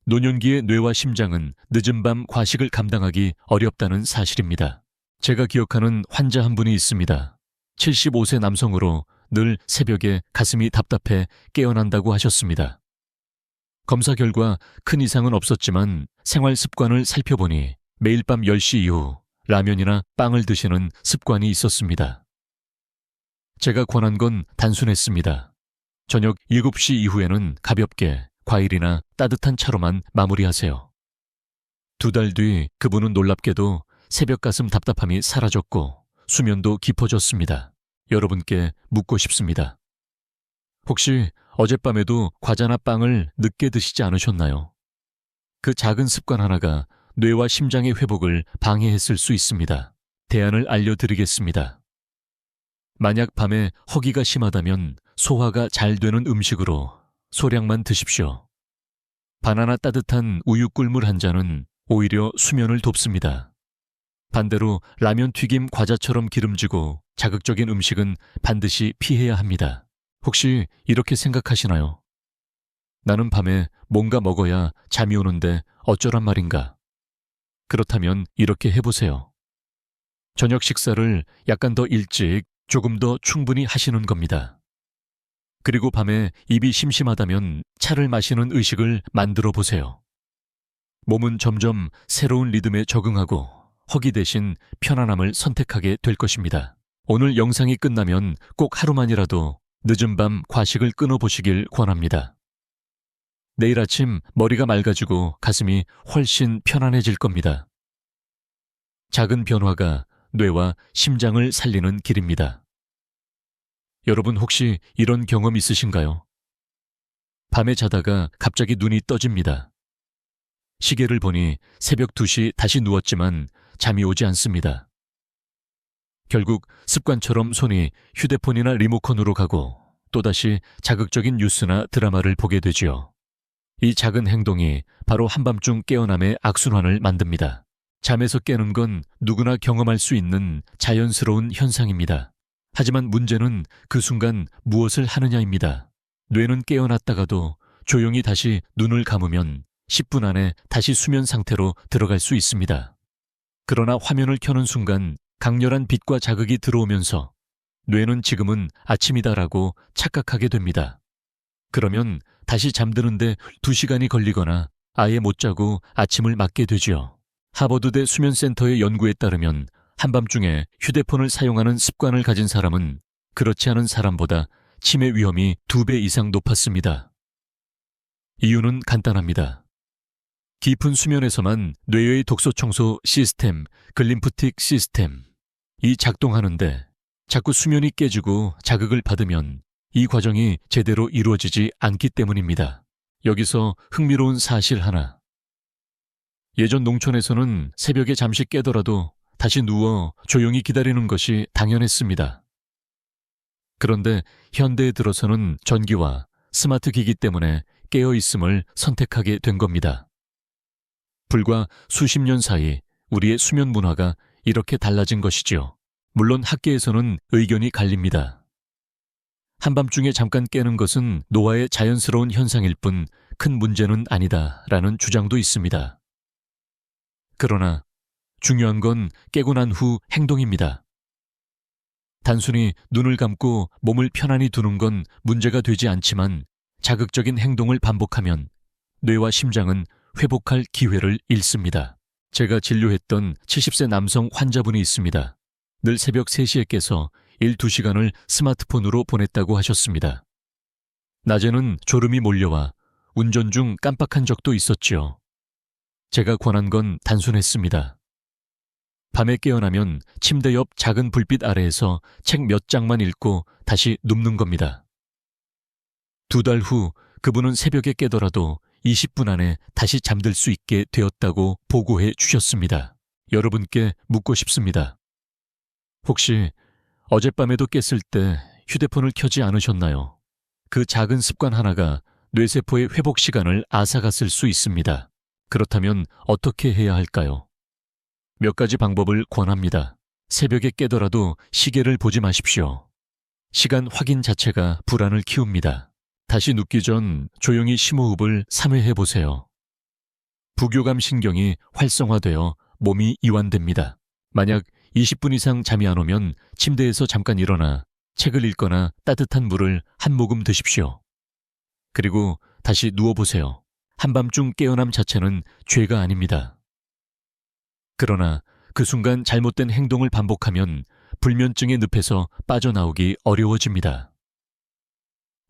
노년기의 뇌와 심장은 늦은 밤 과식을 감당하기 어렵다는 사실입니다. 제가 기억하는 환자 한 분이 있습니다. 75세 남성으로 늘 새벽에 가슴이 답답해 깨어난다고 하셨습니다. 검사 결과 큰 이상은 없었지만 생활 습관을 살펴보니 매일 밤 10시 이후 라면이나 빵을 드시는 습관이 있었습니다. 제가 권한 건 단순했습니다. 저녁 7시 이후에는 가볍게 과일이나 따뜻한 차로만 마무리하세요. 2달 뒤 그분은 놀랍게도 새벽 가슴 답답함이 사라졌고 수면도 깊어졌습니다. 여러분께 묻고 싶습니다. 혹시 어젯밤에도 과자나 빵을 늦게 드시지 않으셨나요? 그 작은 습관 하나가 뇌와 심장의 회복을 방해했을 수 있습니다. 대안을 알려드리겠습니다. 만약 밤에 허기가 심하다면 소화가 잘 되는 음식으로 소량만 드십시오. 바나나 따뜻한 우유 꿀물 한 잔은 오히려 수면을 돕습니다. 반대로 라면 튀김 과자처럼 기름지고 자극적인 음식은 반드시 피해야 합니다. 혹시 이렇게 생각하시나요? 나는 밤에 뭔가 먹어야 잠이 오는데 어쩌란 말인가? 그렇다면 이렇게 해보세요. 저녁 식사를 약간 더 일찍 조금 더 충분히 하시는 겁니다. 그리고 밤에 입이 심심하다면 차를 마시는 의식을 만들어 보세요. 몸은 점점 새로운 리듬에 적응하고 허기 대신 편안함을 선택하게 될 것입니다. 오늘 영상이 끝나면 꼭 하루만이라도 늦은 밤 과식을 끊어보시길 권합니다. 내일 아침 머리가 맑아지고 가슴이 훨씬 편안해질 겁니다. 작은 변화가 뇌와 심장을 살리는 길입니다. 여러분 혹시 이런 경험 있으신가요? 밤에 자다가 갑자기 눈이 떠집니다. 시계를 보니 새벽 2시 다시 누웠지만 잠이 오지 않습니다. 결국 습관처럼 손이 휴대폰이나 리모컨으로 가고 또다시 자극적인 뉴스나 드라마를 보게 되지요. 이 작은 행동이 바로 한밤중 깨어남의 악순환을 만듭니다. 잠에서 깨는 건 누구나 경험할 수 있는 자연스러운 현상입니다. 하지만 문제는 그 순간 무엇을 하느냐입니다. 뇌는 깨어났다가도 조용히 다시 눈을 감으면 10분 안에 다시 수면 상태로 들어갈 수 있습니다. 그러나 화면을 켜는 순간 강렬한 빛과 자극이 들어오면서 뇌는 지금은 아침이다라고 착각하게 됩니다. 그러면 다시 잠드는데 2시간이 걸리거나 아예 못 자고 아침을 맞게 되지요. 하버드대 수면센터의 연구에 따르면 한밤중에 휴대폰을 사용하는 습관을 가진 사람은 그렇지 않은 사람보다 치매 위험이 2배 이상 높았습니다. 이유는 간단합니다. 깊은 수면에서만 뇌의 독소 청소 시스템, 글림프틱 시스템, 이 작동하는데 자꾸 수면이 깨지고 자극을 받으면 이 과정이 제대로 이루어지지 않기 때문입니다. 여기서 흥미로운 사실 하나. 예전 농촌에서는 새벽에 잠시 깨더라도 다시 누워 조용히 기다리는 것이 당연했습니다. 그런데 현대에 들어서는 전기와 스마트 기기 때문에 깨어 있음을 선택하게 된 겁니다. 불과 수십 년 사이 우리의 수면 문화가 이렇게 달라진 것이지요. 물론 학계에서는 의견이 갈립니다. 한밤중에 잠깐 깨는 것은 노화의 자연스러운 현상일 뿐 큰 문제는 아니다라는 주장도 있습니다. 그러나 중요한 건 깨고 난 후 행동입니다. 단순히 눈을 감고 몸을 편안히 두는 건 문제가 되지 않지만 자극적인 행동을 반복하면 뇌와 심장은 회복할 기회를 잃습니다. 제가 진료했던 70세 남성 환자분이 있습니다. 늘 새벽 3시에 깨서 1-2시간을 스마트폰으로 보냈다고 하셨습니다. 낮에는 졸음이 몰려와 운전 중 깜빡한 적도 있었지요. 제가 권한 건 단순했습니다. 밤에 깨어나면 침대 옆 작은 불빛 아래에서 책 몇 장만 읽고 다시 눕는 겁니다. 2달 후 그분은 새벽에 깨더라도 20분 안에 다시 잠들 수 있게 되었다고 보고해 주셨습니다. 여러분께 묻고 싶습니다. 혹시 어젯밤에도 깼을 때 휴대폰을 켜지 않으셨나요? 그 작은 습관 하나가 뇌세포의 회복 시간을 앗아갔을 수 있습니다. 그렇다면 어떻게 해야 할까요? 몇 가지 방법을 권합니다. 새벽에 깨더라도 시계를 보지 마십시오. 시간 확인 자체가 불안을 키웁니다. 다시 눕기 전 조용히 심호흡을 3회 해보세요. 부교감 신경이 활성화되어 몸이 이완됩니다. 만약 20분 이상 잠이 안 오면 침대에서 잠깐 일어나 책을 읽거나 따뜻한 물을 한 모금 드십시오. 그리고 다시 누워보세요. 한밤중 깨어남 자체는 죄가 아닙니다. 그러나 그 순간 잘못된 행동을 반복하면 불면증의 늪에서 빠져나오기 어려워집니다.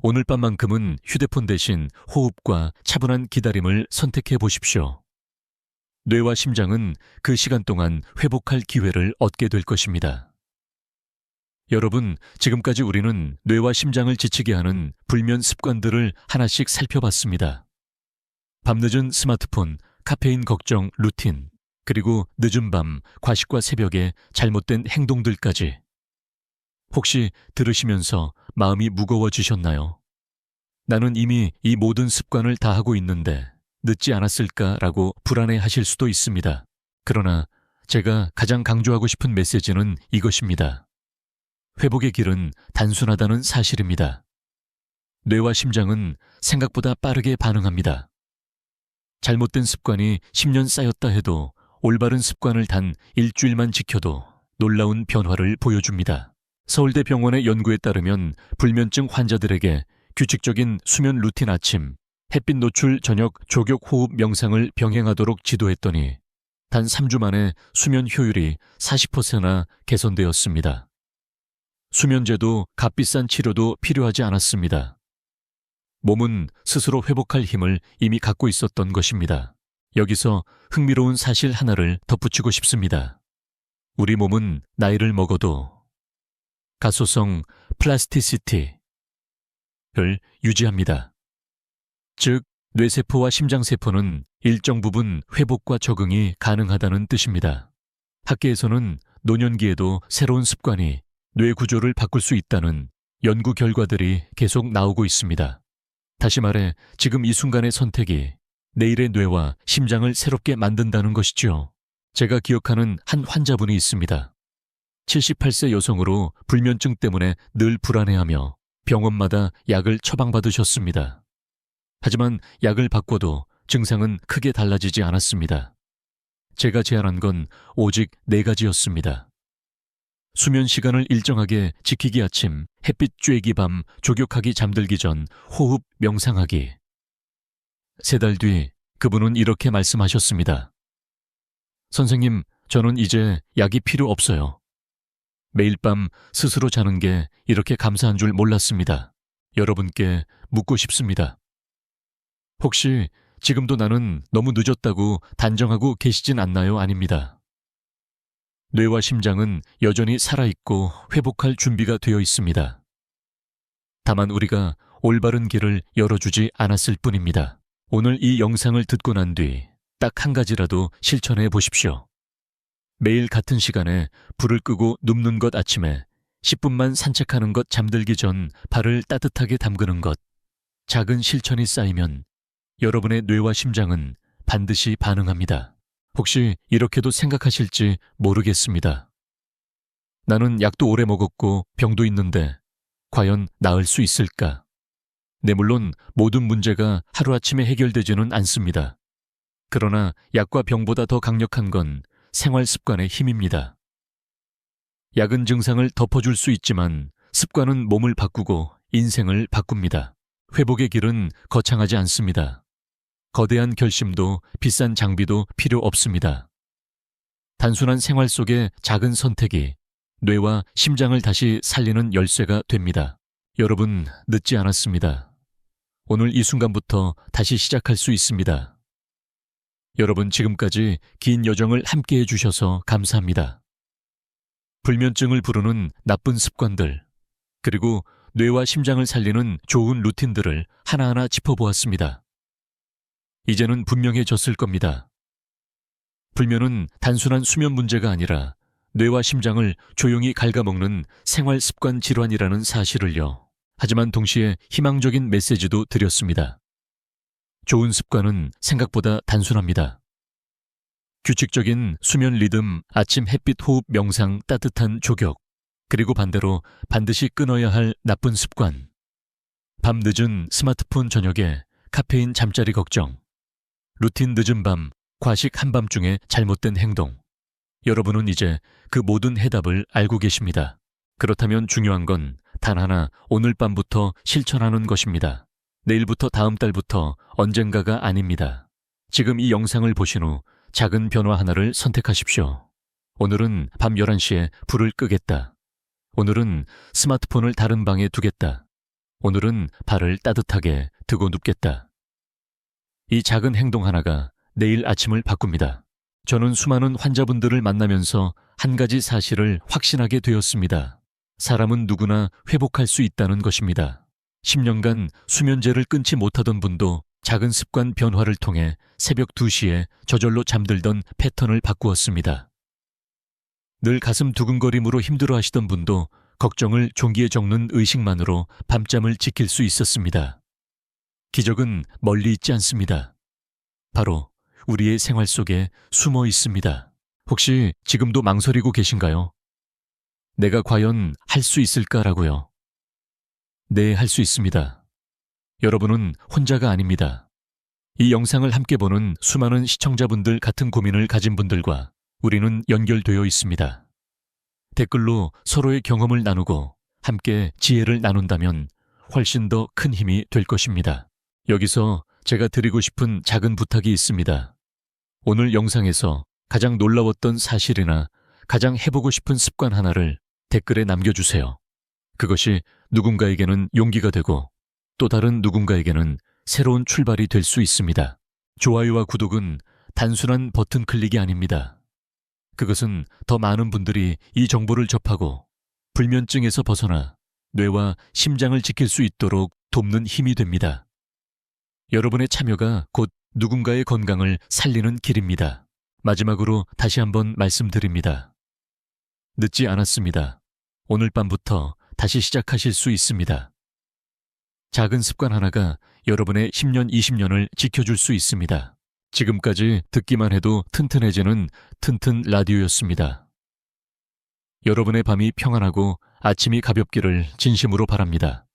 오늘 밤만큼은 휴대폰 대신 호흡과 차분한 기다림을 선택해 보십시오. 뇌와 심장은 그 시간 동안 회복할 기회를 얻게 될 것입니다. 여러분, 지금까지 우리는 뇌와 심장을 지치게 하는 불면 습관들을 하나씩 살펴봤습니다. 밤늦은 스마트폰, 카페인 걱정, 루틴, 그리고 늦은 밤, 과식과 새벽에 잘못된 행동들까지. 혹시 들으시면서 마음이 무거워지셨나요? 나는 이미 이 모든 습관을 다 하고 있는데 늦지 않았을까라고 불안해하실 수도 있습니다. 그러나 제가 가장 강조하고 싶은 메시지는 이것입니다. 회복의 길은 단순하다는 사실입니다. 뇌와 심장은 생각보다 빠르게 반응합니다. 잘못된 습관이 10년 쌓였다 해도 올바른 습관을 단 일주일만 지켜도 놀라운 변화를 보여줍니다. 서울대 병원의 연구에 따르면 불면증 환자들에게 규칙적인 수면 루틴 아침, 햇빛 노출 저녁 조격 호흡 명상을 병행하도록 지도했더니 단 3주 만에 수면 효율이 40%나 개선되었습니다. 수면제도 값비싼 치료도 필요하지 않았습니다. 몸은 스스로 회복할 힘을 이미 갖고 있었던 것입니다. 여기서 흥미로운 사실 하나를 덧붙이고 싶습니다. 우리 몸은 나이를 먹어도 가소성 플라스티시티를 유지합니다. 즉, 뇌세포와 심장세포는 일정 부분 회복과 적응이 가능하다는 뜻입니다. 학계에서는 노년기에도 새로운 습관이 뇌 구조를 바꿀 수 있다는 연구 결과들이 계속 나오고 있습니다. 다시 말해, 지금 이 순간의 선택이 내일의 뇌와 심장을 새롭게 만든다는 것이죠. 제가 기억하는 한 환자분이 있습니다. 78세 여성으로 불면증 때문에 늘 불안해하며 병원마다 약을 처방받으셨습니다. 하지만 약을 바꿔도 증상은 크게 달라지지 않았습니다. 제가 제안한 건 오직 4가지였습니다. 수면 시간을 일정하게 지키기 아침, 햇빛 쬐기 밤, 조격하기 잠들기 전, 호흡 명상하기. 3달 뒤 그분은 이렇게 말씀하셨습니다. 선생님, 저는 이제 약이 필요 없어요. 매일 밤 스스로 자는 게 이렇게 감사한 줄 몰랐습니다. 여러분께 묻고 싶습니다. 혹시 지금도 나는 너무 늦었다고 단정하고 계시진 않나요? 아닙니다. 뇌와 심장은 여전히 살아있고 회복할 준비가 되어 있습니다. 다만 우리가 올바른 길을 열어주지 않았을 뿐입니다. 오늘 이 영상을 듣고 난 뒤 딱 한 가지라도 실천해 보십시오. 매일 같은 시간에 불을 끄고 눕는 것 아침에 10분만 산책하는 것 잠들기 전 발을 따뜻하게 담그는 것. 작은 실천이 쌓이면 여러분의 뇌와 심장은 반드시 반응합니다. 혹시 이렇게도 생각하실지 모르겠습니다. 나는 약도 오래 먹었고 병도 있는데 과연 나을 수 있을까? 네, 물론 모든 문제가 하루아침에 해결되지는 않습니다. 그러나 약과 병보다 더 강력한 건 생활 습관의 힘입니다. 약은 증상을 덮어줄 수 있지만 습관은 몸을 바꾸고 인생을 바꿉니다. 회복의 길은 거창하지 않습니다. 거대한 결심도 비싼 장비도 필요 없습니다. 단순한 생활 속의 작은 선택이 뇌와 심장을 다시 살리는 열쇠가 됩니다. 여러분, 늦지 않았습니다. 오늘 이 순간부터 다시 시작할 수 있습니다. 여러분, 지금까지 긴 여정을 함께해 주셔서 감사합니다. 불면증을 부르는 나쁜 습관들, 그리고 뇌와 심장을 살리는 좋은 루틴들을 하나하나 짚어보았습니다. 이제는 분명해졌을 겁니다. 불면은 단순한 수면 문제가 아니라 뇌와 심장을 조용히 갉아먹는 생활 습관 질환이라는 사실을요. 하지만 동시에 희망적인 메시지도 드렸습니다. 좋은 습관은 생각보다 단순합니다. 규칙적인 수면 리듬, 아침 햇빛 호흡 명상, 따뜻한 조격, 그리고 반대로 반드시 끊어야 할 나쁜 습관. 밤 늦은 스마트폰 저녁에 카페인 잠자리 걱정, 루틴 늦은 밤, 과식 한밤중에 잘못된 행동. 여러분은 이제 그 모든 해답을 알고 계십니다. 그렇다면 중요한 건 단 하나, 오늘 밤부터 실천하는 것입니다. 내일부터 다음 달부터 언젠가가 아닙니다. 지금 이 영상을 보신 후 작은 변화 하나를 선택하십시오. 오늘은 밤 11시에 불을 끄겠다. 오늘은 스마트폰을 다른 방에 두겠다. 오늘은 발을 따뜻하게 두고 눕겠다. 이 작은 행동 하나가 내일 아침을 바꿉니다. 저는 수많은 환자분들을 만나면서 한 가지 사실을 확신하게 되었습니다. 사람은 누구나 회복할 수 있다는 것입니다. 10년간 수면제를 끊지 못하던 분도 작은 습관 변화를 통해 새벽 2시에 저절로 잠들던 패턴을 바꾸었습니다. 늘 가슴 두근거림으로 힘들어하시던 분도 걱정을 종기에 적는 의식만으로 밤잠을 지킬 수 있었습니다. 기적은 멀리 있지 않습니다. 바로 우리의 생활 속에 숨어 있습니다. 혹시 지금도 망설이고 계신가요? 내가 과연 할 수 있을까라고요? 네, 할 수 있습니다. 여러분은 혼자가 아닙니다. 이 영상을 함께 보는 수많은 시청자분들 같은 고민을 가진 분들과 우리는 연결되어 있습니다. 댓글로 서로의 경험을 나누고 함께 지혜를 나눈다면 훨씬 더 큰 힘이 될 것입니다. 여기서 제가 드리고 싶은 작은 부탁이 있습니다. 오늘 영상에서 가장 놀라웠던 사실이나 가장 해보고 싶은 습관 하나를 댓글에 남겨주세요. 그것이 누군가에게는 용기가 되고 또 다른 누군가에게는 새로운 출발이 될 수 있습니다. 좋아요와 구독은 단순한 버튼 클릭이 아닙니다. 그것은 더 많은 분들이 이 정보를 접하고 불면증에서 벗어나 뇌와 심장을 지킬 수 있도록 돕는 힘이 됩니다. 여러분의 참여가 곧 누군가의 건강을 살리는 길입니다. 마지막으로 다시 한번 말씀드립니다. 늦지 않았습니다. 오늘 밤부터 다시 시작하실 수 있습니다. 작은 습관 하나가 여러분의 10년, 20년을 지켜줄 수 있습니다. 지금까지 듣기만 해도 튼튼해지는 튼튼 라디오였습니다. 여러분의 밤이 평안하고 아침이 가볍기를 진심으로 바랍니다.